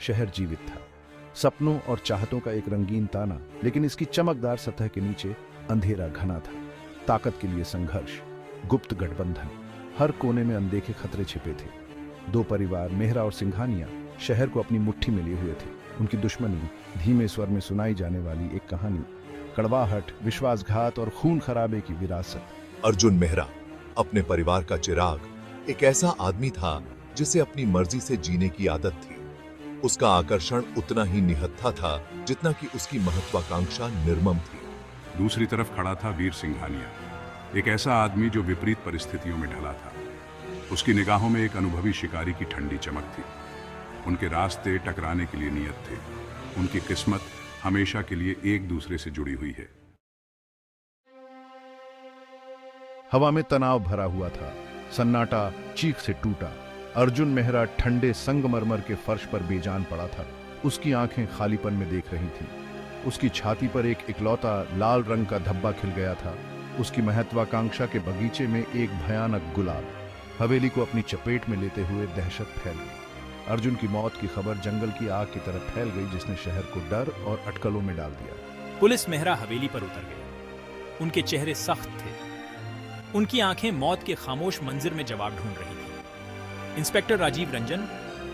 शहर जीवित था, सपनों और चाहतों का एक रंगीन ताना, लेकिन इसकी चमकदार सतह के नीचे अंधेरा घना था। ताकत के लिए संघर्ष, गुप्त गठबंधन, हर कोने में अनदेखे खतरे छिपे थे। दो परिवार, मेहरा और सिंघानिया, शहर को अपनी मुट्ठी में लिए हुए थे। उनकी दुश्मनी, धीमे स्वर में सुनाई जाने वाली एक कहानी, कड़वाहट, विश्वासघात और खून खराबे की विरासत। अर्जुन मेहरा, अपने परिवार का चिराग, एक ऐसा आदमी था जिसे अपनी मर्जी से जीने की आदत थी। उसका आकर्षण उतना ही निहत्था था जितना कि उसकी महत्वाकांक्षा निर्मम थी। दूसरी तरफ खड़ा था वीर सिंघानिया, एक ऐसा आदमी जो विपरीत परिस्थितियों में ढला था। उसकी निगाहों में एक अनुभवी शिकारी की ठंडी चमक थी। उनके रास्ते टकराने के लिए नियत थे। उनकी किस्मत हमेशा के लिए एक दूसरे से जुड़ी हुई है। हवा में तनाव भरा हुआ था, सन्नाटा चीख से टूटा। अर्जुन मेहरा ठंडे संगमरमर के फर्श पर बेजान पड़ा था। उसकी आंखें खालीपन में देख रही थीं। उसकी छाती पर एक इकलौता लाल रंग का धब्बा खिल गया था। उसकी महत्वाकांक्षा के बगीचे में एक भयानक गुलाब हवेली को अपनी चपेट में लेते हुए दहशत फैल गई। अर्जुन की मौत की खबर जंगल की आग की तरह फैल गई, जिसने शहर को डर और अटकलों में डाल दिया। पुलिस मेहरा हवेली पर उतर गई। उनके चेहरे सख्त थे। उनकी आंखें मौत के खामोश मंजिर में जवाब ढूंढ रही थी। इंस्पेक्टर राजीव रंजन,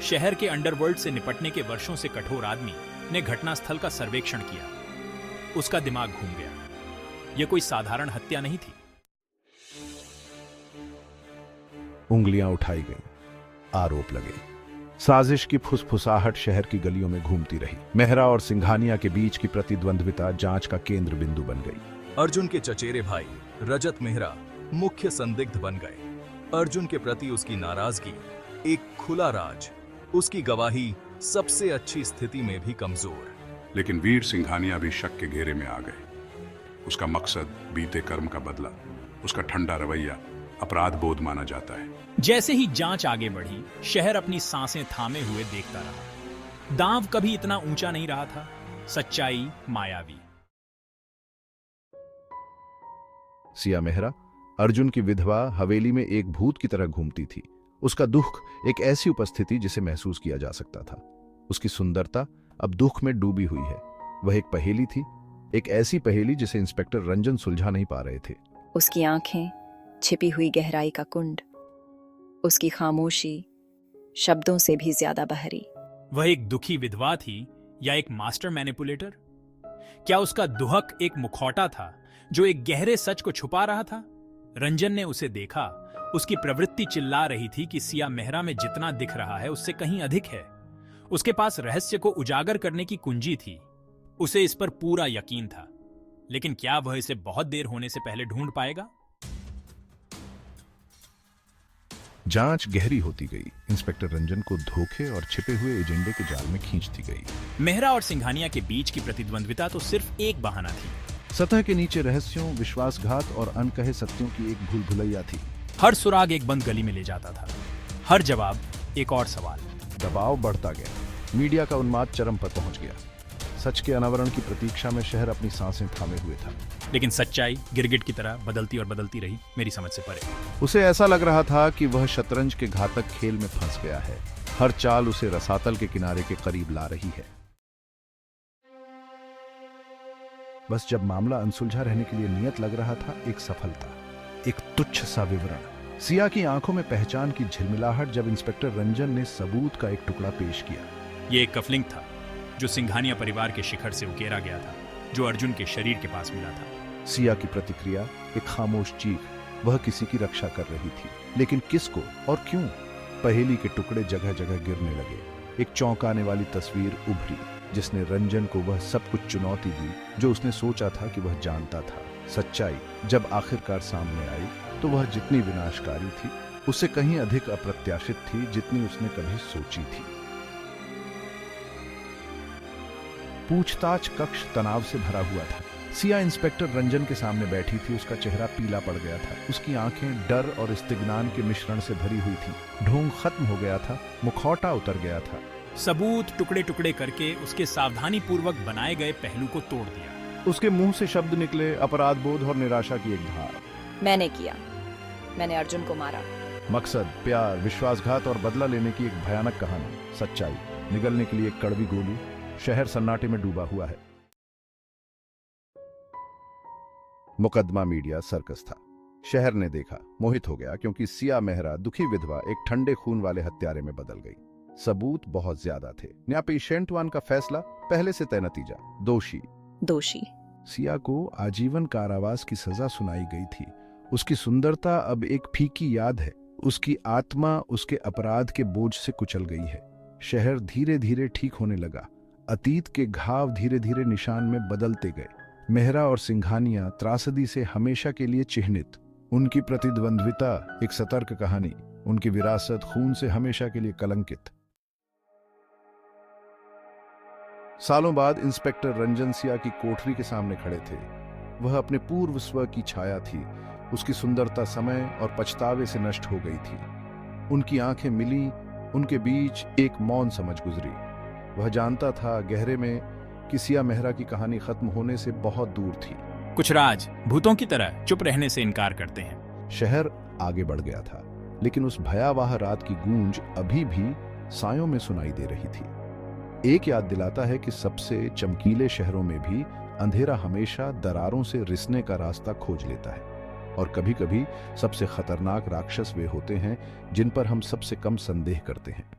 शहर के अंडरवर्ल्ड से निपटने के वर्षों से कठोर आदमी, ने घटनास्थल का सर्वेक्षण किया। उसका दिमाग घूम गया। यह कोई साधारण हत्या नहीं थी। उंगलियां उठाई गईं, आरोप लगे। साजिश की फुसफुसाहट शहर की गलियों में घूमती रही। मेहरा और सिंघानिया के बीच की प्रतिद्वंद्विता जांच का केंद्र बिंदु बन गई। अर्जुन के चचेरे भाई रजत मेहरा मुख्य संदिग्ध बन गए। अर्जुन के प्रति उसकी नाराजगी एक खुला राज, उसकी गवाही सबसे अच्छी स्थिति में भी कमजोर। लेकिन वीर सिंघानिया भी शक के घेरे में आ गए। उसका मकसद बीते कर्म का बदला, उसका ठंडा रवैया अपराध बोध माना जाता है। जैसे ही जांच आगे बढ़ी, शहर अपनी सांसें थामे हुए देखता रहा। दांव कभी इतना ऊंचा नहीं रहा था। सच्चाई मायावी। सिया मेहरा, अर्जुन की विधवा, हवेली में एक भूत की तरह घूमती थी। उसका दुख एक ऐसी उपस्थिति जिसे महसूस किया जा सकता था। उसकी सुंदरता अब दुख में डूबी हुई है। वह एक पहेली थी, एक ऐसी पहेली जिसे इंस्पेक्टर रंजन सुलझा नहीं पा रहे थे। उसकी आंखें छिपी हुई गहराई का कुंड, उसकी खामोशी शब्दों से भी ज्यादा बहरी। वह एक दुखी विधवा थी या एक मास्टर मैनिपुलेटर? क्या उसका दुहक एक मुखौटा था जो एक गहरे सच को छुपा रहा था? रंजन ने उसे देखा। उसकी प्रवृत्ति चिल्ला रही थी कि सिया मेहरा में जितना दिख रहा है उससे कहीं अधिक है। उसके पास रहस्य को उजागर करने की कुंजी थी। उसे इस पर पूरा यकीन था। लेकिन क्या वह इसे बहुत देर होने से पहले ढूंढ पाएगा? जांच गहरी होती गई। इंस्पेक्टर रंजन को धोखे और छिपे हुए एजेंडे के जाल में खींचती गई। मेहरा और सिंघानिया के बीच की प्रतिद्वंद्विता तो सिर्फ एक बहाना थी। सतह के नीचे रहस्यों, विश्वासघात और अनकहे सत्यों की एक भूल भुलैया थी। हर सुराग एक बंद गली में ले जाता था। हर जवाब एक और सवाल। दबाव बढ़ता गया। मीडिया का उन्माद चरम पर पहुंच गया। सच के अनावरण की प्रतीक्षा में शहर अपनी सांसें थामे हुए था। लेकिन सच्चाई गिरगिट की तरह बदलती और बदलती रही, मेरी समझ से परे। उसे ऐसा लग रहा था कि वह शतरंज के घातक खेल में फंस गया है। हर चाल उसे रसातल के किनारे के करीब ला रही है। बस जब मामला अनसुलझा रहने के लिए नियत लग रहा था, एक सफलता, एक तुच्छ सा विवरण। सिया की आंखों में पहचान की झिलमिलाहट जब इंस्पेक्टर रंजन ने सबूत का एक टुकड़ा पेश किया। यह एक कफलिंग था जो सिंघानिया परिवार के शिखर से उकेरा गया था, जो अर्जुन के शरीर के पास मिला था। सिया की प्रतिक्रिया एक खामोश चीख। वह किसी की रक्षा कर रही थी, लेकिन किसको और क्यों? पहेली के टुकड़े जगह जगह गिरने लगे। एक चौंकाने वाली तस्वीर उभरी, जिसने रंजन को वह सब कुछ चुनौती दी जो उसने सोचा था कि वह जानता था। सच्चाई जब आखिरकार सामने आई तो वह जितनी विनाशकारी थी, उससे कहीं अधिक अप्रत्याशित थी जितनी उसने कभी सोची थी। पूछताछ कक्ष तनाव से भरा हुआ था। सिया इंस्पेक्टर रंजन के सामने बैठी थी। उसका चेहरा पीला पड़ गया था। उसकी आंखें डर और इस्तिग्नान के मिश्रण से भरी हुई थी। ढोंग खत्म हो गया था, मुखौटा उतर गया था। सबूत टुकड़े टुकड़े करके उसके सावधानी पूर्वक बनाए गए पहलू को तोड़ दिया। उसके मुंह से शब्द निकले, अपराध बोध और निराशा की एक धार। मैंने किया, मैंने अर्जुन को मारा। मकसद, प्यार, विश्वासघात और बदला लेने की एक भयानक कहानी। सच्चाई निगलने के लिए एक कड़वी गोली। शहर सन्नाटे में डूबा हुआ है। मुकदमा मीडिया सर्कस था। शहर ने देखा, मोहित हो गया, क्योंकि सिया मेहरा दुखी विधवा एक ठंडे खून वाले हत्यारे में बदल गई। सबूत बहुत ज्यादा थे। न्यायाधीश का फैसला पहले से तय नतीजा, दोषी। दोषी। सिया को आजीवन कारावास की सजा सुनाई गई थी। उसकी सुंदरता अब एक फीकी याद है। उसकी आत्मा उसके अपराध के बोझ से कुचल गई है। शहर धीरे धीरे ठीक होने लगा। अतीत के घाव धीरे धीरे निशान में बदलते गए। मेहरा और सिंघानिया त्रासदी से हमेशा के लिए चिह्नित। उनकी प्रतिद्वंद्विता एक सतर्क कहानी, उनकी विरासत खून से हमेशा के लिए कलंकित। सालों बाद इंस्पेक्टर रंजन सिया की कोठरी के सामने खड़े थे। वह अपने पूर्व स्व की छाया थी। उसकी सुंदरता समय और पछतावे से नष्ट हो गई थी। उनकी आंखें मिली, उनके बीच एक मौन समझ गुजरी। वह जानता था गहरे में कि सिया मेहरा की कहानी खत्म होने से बहुत दूर थी। कुछ राज भूतों की तरह चुप रहने से इनकार करते हैं। शहर आगे बढ़ गया था, लेकिन उस भयावह रात की गूंज अभी भी सायों में सुनाई दे रही थी। एक याद दिलाता है कि सबसे चमकीले शहरों में भी अंधेरा हमेशा दरारों से रिसने का रास्ता खोज लेता है। और कभी-कभी सबसे खतरनाक राक्षस वे होते हैं जिन पर हम सबसे कम संदेह करते हैं।